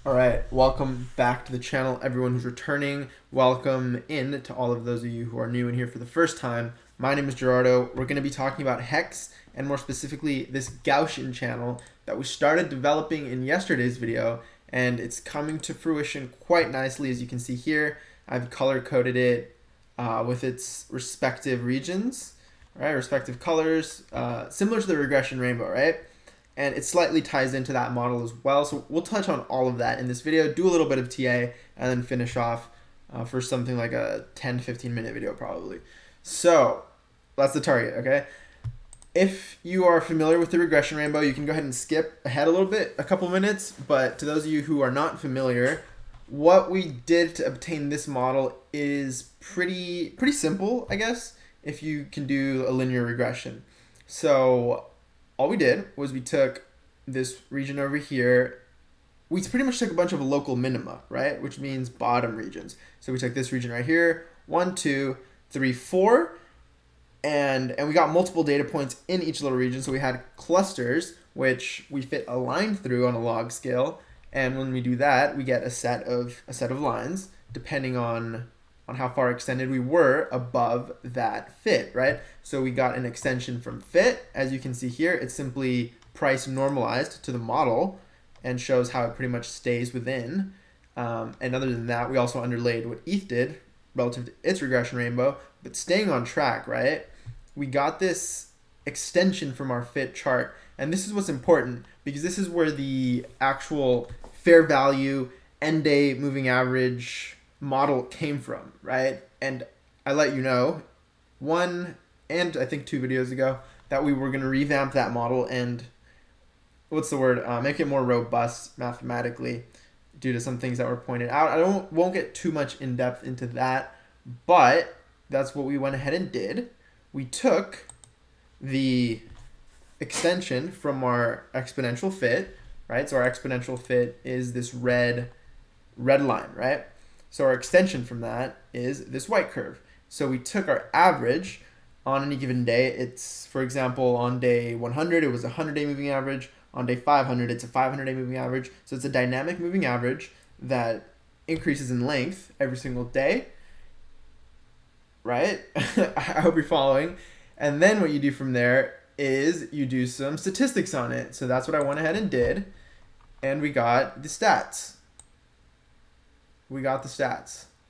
All right, welcome back to the channel, everyone who's returning. Welcome in to all of those of you who are new and here for the first time. My name is Gerardo. We're going to be talking about HEX, and more specifically, this Gaussian channel that we started developing in yesterday's video, and it's coming to fruition quite nicely, as you can see here. I've color-coded it with its respective regions, right? Respective colors, similar to the regression rainbow, right? And it slightly ties into that model as well. So we'll touch on all of that in this video, do a little bit of TA, and then finish off for something like a 10-15 minute video probably. So that's the target, okay? If you are familiar with the regression rainbow, you can go ahead and skip ahead a little bit, a couple minutes. But to those of you who are not familiar, what we did to obtain this model is pretty simple, I guess, if you can do a linear regression. So all we did was we took this region over here. We pretty much took a bunch of local minima, right? Which means bottom regions. So we took this region right here, 1, 2, 3, 4, and we got multiple data points in each little region. So we had clusters, which we fit a line through on a log scale. And when we do that, we get a set of lines, depending on how far extended we were above that fit, right? So we got an extension from fit. As you can see here, it's simply price normalized to the model and shows how it pretty much stays within. And other than that, we also underlaid what ETH did relative to its regression rainbow, but staying on track, right? We got this extension from our fit chart. And this is what's important because this is where the actual fair value end day moving average model came from, right? And I let you know 1 and I think 2 videos ago that we were going to revamp that model and make it more robust mathematically due to some things that were pointed out. I won't get too much in depth into that, but that's what we went ahead and did. We took the extension from our exponential fit, right? So our exponential fit is this red line, right? So our extension from that is this white curve. So we took our average on any given day. It's, for example, on day 100, it was a 100-day moving average. On day 500, it's a 500-day moving average. So it's a dynamic moving average that increases in length every single day, right? I hope you're following. And then what you do from there is you do some statistics on it. So that's what I went ahead and did. And we got the stats.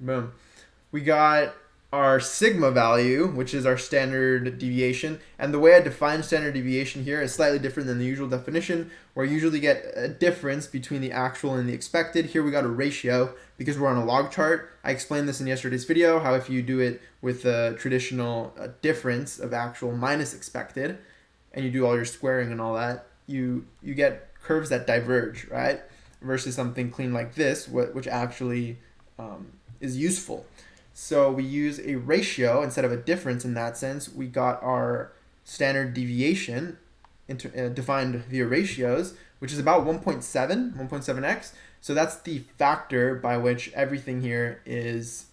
Boom. We got our sigma value, which is our standard deviation. And the way I define standard deviation here is slightly different than the usual definition, where you usually get a difference between the actual and the expected. Here we got a ratio because we're on a log chart. I explained this in yesterday's video, how if you do it with a traditional difference of actual minus expected, and you do all your squaring and all that, you get curves that diverge, right? Versus something clean like this, which actually is useful. So we use a ratio instead of a difference in that sense. We got our standard deviation defined via ratios, which is about 1.7x. So that's the factor by which everything here is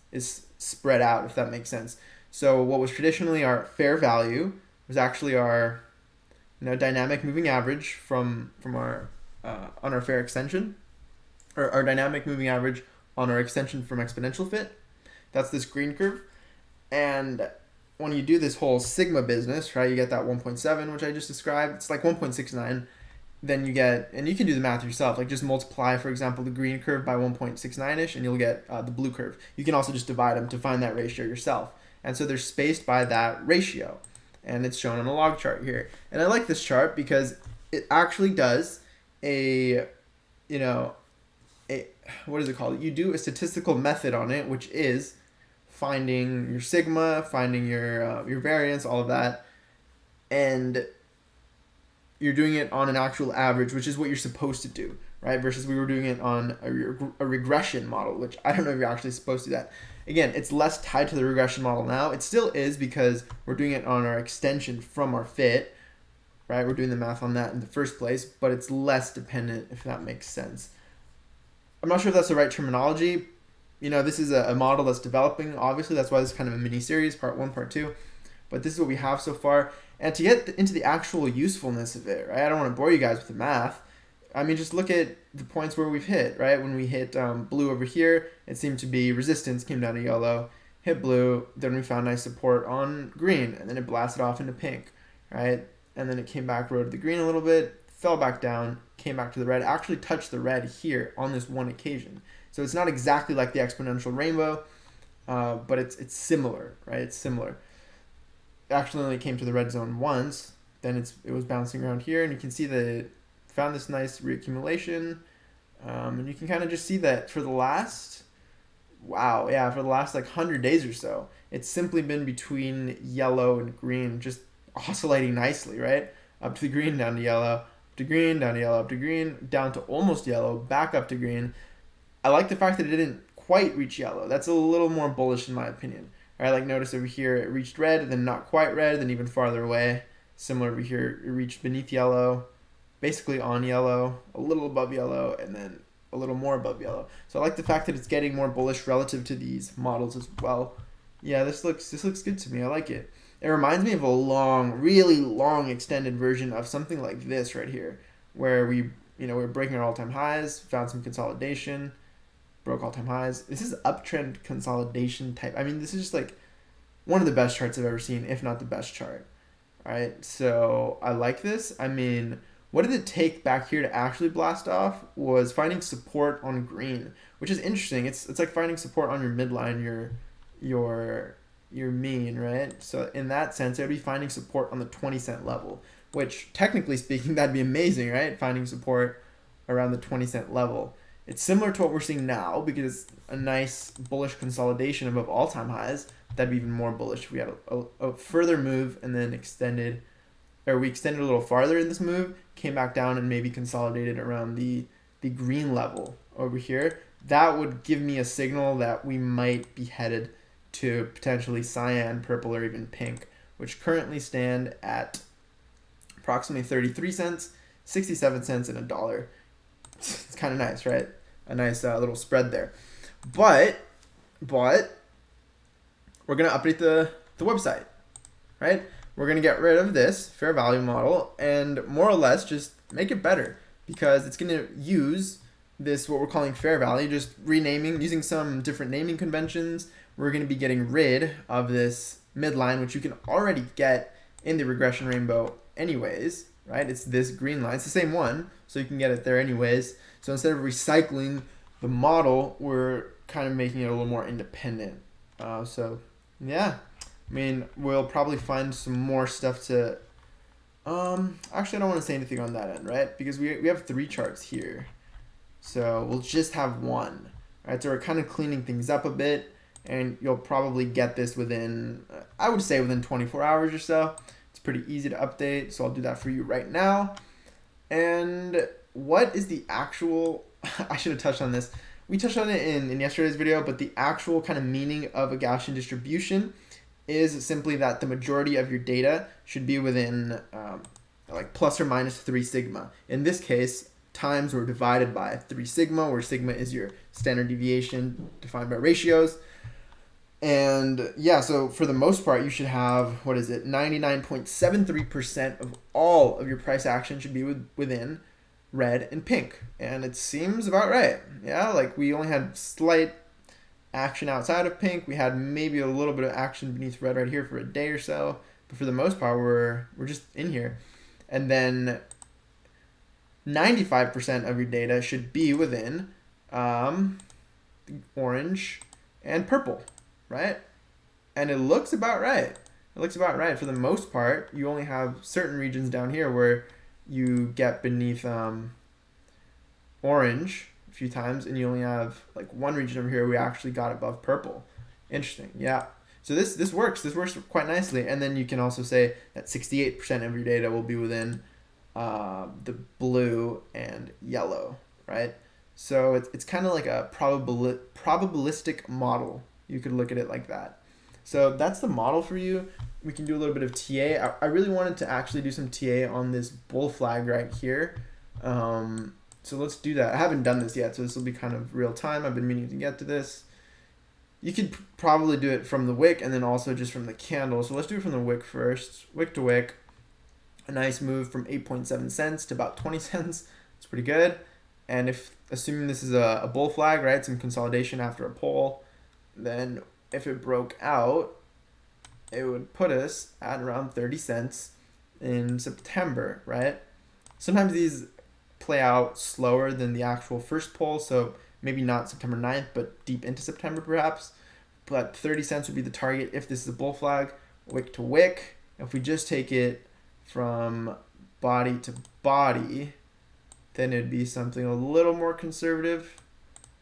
spread out, if that makes sense. So what was traditionally our fair value was actually our dynamic moving average from our on our fair extension, or our dynamic moving average on our extension from exponential fit. That's this green curve. And when you do this whole sigma business, right, you get that 1.7, which I just described. It's like 1.69. Then you get, and you can do the math yourself, like just multiply, for example, the green curve by 1.69-ish, and you'll get the blue curve. You can also just divide them to find that ratio yourself. And so they're spaced by that ratio. And it's shown on a log chart here. And I like this chart because it actually does what is it called? You do a statistical method on it, which is finding your sigma, finding your variance, all of that, and you're doing it on an actual average, which is what you're supposed to do, right? Versus we were doing it on a regression model, which I don't know if you're actually supposed to do that. Again, it's less tied to the regression model now. It still is because we're doing it on our extension from our fit, right? We're doing the math on that in the first place, but it's less dependent, if that makes sense. I'm not sure if that's the right terminology. This is a model that's developing. Obviously, that's why this is kind of a mini series, part 1, part 2. But this is what we have so far. And to get into the actual usefulness of it, right? I don't want to bore you guys with the math. I mean, just look at the points where we've hit, right? When we hit blue over here, it seemed to be resistance, came down to yellow, hit blue, then we found nice support on green, and then it blasted off into pink, right? And then it came back, rode the green a little bit, fell back down, came back to the red, actually touched the red here on this one occasion. So it's not exactly like the exponential rainbow, but it's similar, right? It's similar. It actually only came to the red zone once, then it was bouncing around here, and you can see that it found this nice reaccumulation, and you can kind of just see that for the last, wow, yeah, for the last like 100 days or so, it's simply been between yellow and green, just oscillating nicely, right? Up to the green, down to yellow, up to green, down to yellow, up to green, down to almost yellow, back up to green. I like the fact that it didn't quite reach yellow. That's a little more bullish in my opinion. All right, like notice over here it reached red, then not quite red, then even farther away. Similar over here, it reached beneath yellow, basically on yellow, a little above yellow, and then a little more above yellow. So I like the fact that it's getting more bullish relative to these models as well. Yeah, this looks good to me. I like it. It reminds me of a long, really long extended version of something like this right here, where we're breaking our all-time highs, found some consolidation, broke all-time highs. This is uptrend consolidation type. I mean, this is just like one of the best charts I've ever seen, if not the best chart. All right, so I like this. I mean, what did it take back here to actually blast off was finding support on green, which is interesting. It's like finding support on your midline, your mean, right? So in that sense, it would be finding support on the 20-cent level, which technically speaking, that'd be amazing, right? Finding support around the 20-cent level. It's similar to what we're seeing now because it's a nice bullish consolidation above all-time highs. That'd be even more bullish if we had a further move and then we extended a little farther in this move, came back down and maybe consolidated around the green level over here. That would give me a signal that we might be headed to potentially cyan, purple, or even pink, which currently stand at approximately 33 cents, 67 cents, and $1. It's kind of nice, right? A nice little spread there. But we're going to update the website, right? We're going to get rid of this fair value model and more or less just make it better because it's going to use this, what we're calling fair value, just renaming, using some different naming conventions. We're going to be getting rid of this midline, which you can already get in the regression rainbow anyways, right? It's this green line. It's the same one, so you can get it there anyways. So instead of recycling the model, we're kind of making it a little more independent. So yeah, I mean, we'll probably find some more stuff to, actually I don't want to say anything on that end, right? Because we have 3 charts here. So we'll just have one, right? So we're kind of cleaning things up a bit and you'll probably get this within, I would say within 24 hours or so. It's pretty easy to update. So I'll do that for you right now. And what is the actual, I should have touched on this. We touched on it in yesterday's video, but the actual kind of meaning of a Gaussian distribution is simply that the majority of your data should be within like plus or minus 3 sigma. In this case, times were divided by 3 sigma, where sigma is your standard deviation defined by ratios. And yeah, so for the most part, you should have, 99.73% of all of your price action should be within red and pink. And it seems about right. Yeah, like we only had slight action outside of pink. We had maybe a little bit of action beneath red right here for a day or so. But for the most part, we're just in here. And then 95% of your data should be within orange and purple, right? And it looks about right. It looks about right. For the most part, you only have certain regions down here where you get beneath orange a few times, and you only have like one region over here where we actually got above purple. Interesting, yeah. So this works. This works quite nicely. And then you can also say that 68% of your data will be within the blue and yellow, right? So it's kind of like a probabilistic model. You could look at it like that. So that's the model for you. We can do a little bit of TA. I really wanted to actually do some TA on this bull flag right here. So let's do that. I haven't done this yet, so this will be kind of real time. I've been meaning to get to this. You could probably do it from the wick and then also just from the candle. So let's do it from the wick first. Wick to wick. A nice move from 8.7 cents to about 20 cents. It's pretty good. And if, assuming this is a bull flag, right, some consolidation after a pull, then if it broke out, it would put us at around 30 cents in September, right? Sometimes these play out slower than the actual first pull, so maybe not September 9th, but deep into September perhaps. But 30 cents would be the target if this is a bull flag, wick to wick. If we just take it from body to body, then it'd be something a little more conservative,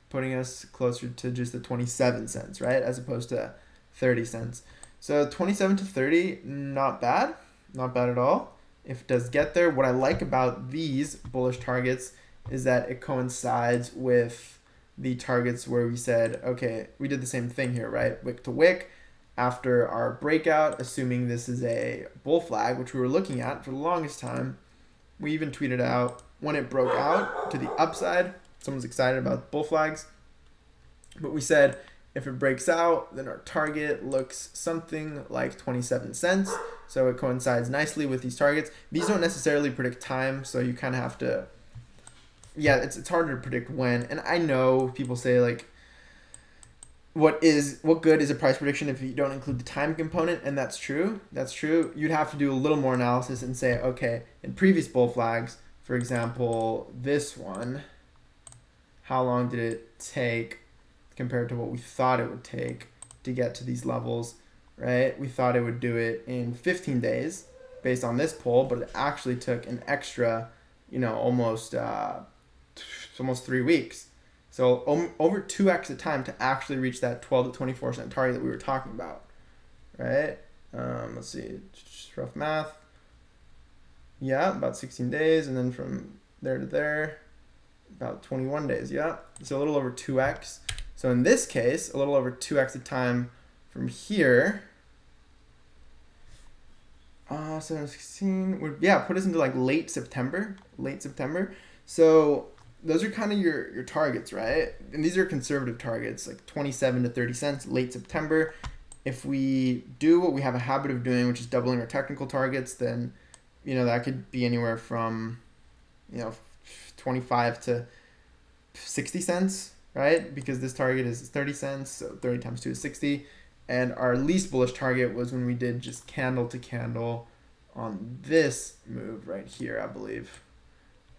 putting us closer to just the 27 cents, right? As opposed to 30 cents. So 27 to 30, not bad. Not bad at all. If it does get there, what I like about these bullish targets is that it coincides with the targets where we said, okay, we did the same thing here, right? Wick to wick. After our breakout, assuming this is a bull flag, which we were looking at for the longest time, we even tweeted out when it broke out to the upside. Someone's excited about bull flags. But we said if it breaks out, then our target looks something like 27 cents. So it coincides nicely with these targets. These don't necessarily predict time, so you kind of have to, yeah, it's harder to predict when. And I know people say like, what good is a price prediction if you don't include the time component? And that's true. That's true. You'd have to do a little more analysis and say, okay, in previous bull flags, for example, this one, how long did it take compared to what we thought it would take to get to these levels, right? We thought it would do it in 15 days based on this poll, but it actually took an extra, almost 3 weeks. So over 2x the time to actually reach that 12 to 24% target that we were talking about, right? Let's see, just rough math. Yeah, about 16 days, and then from there to there, about 21 days, yeah. So a little over 2x. So in this case, a little over 2x the time from here. 16 would, yeah, put us into like late September. So those are kind of your targets, right? And these are conservative targets, like 27 to 30 cents, late September. If we do what we have a habit of doing, which is doubling our technical targets, then, that could be anywhere from, 25 to 60 cents, right? Because this target is 30 cents, so 30 times 2 is 60. And our least bullish target was when we did just candle to candle on this move right here, I believe,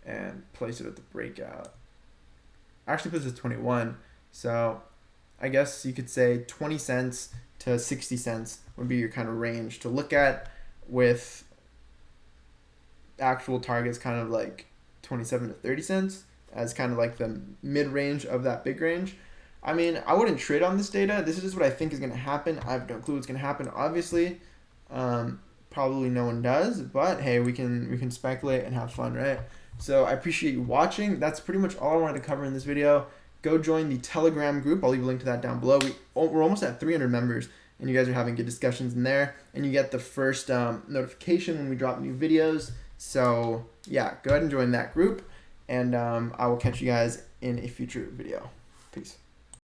and place it at the breakout. Actually puts it at 21. So I guess you could say 20 cents to 60 cents would be your kind of range to look at, with actual targets kind of like 27 to 30 cents as kind of like the mid-range of that big range. I mean, I wouldn't trade on this data. This is just what I think is going to happen. I have no clue what's going to happen, obviously. Probably no one does, but hey, we can speculate and have fun, right? So I appreciate you watching. That's pretty much all I wanted to cover in this video. Go join the Telegram group. I'll leave a link to that down below. We're almost at 300 members, and you guys are having good discussions in there. And you get the first notification when we drop new videos. So yeah, go ahead and join that group, and I will catch you guys in a future video. Peace.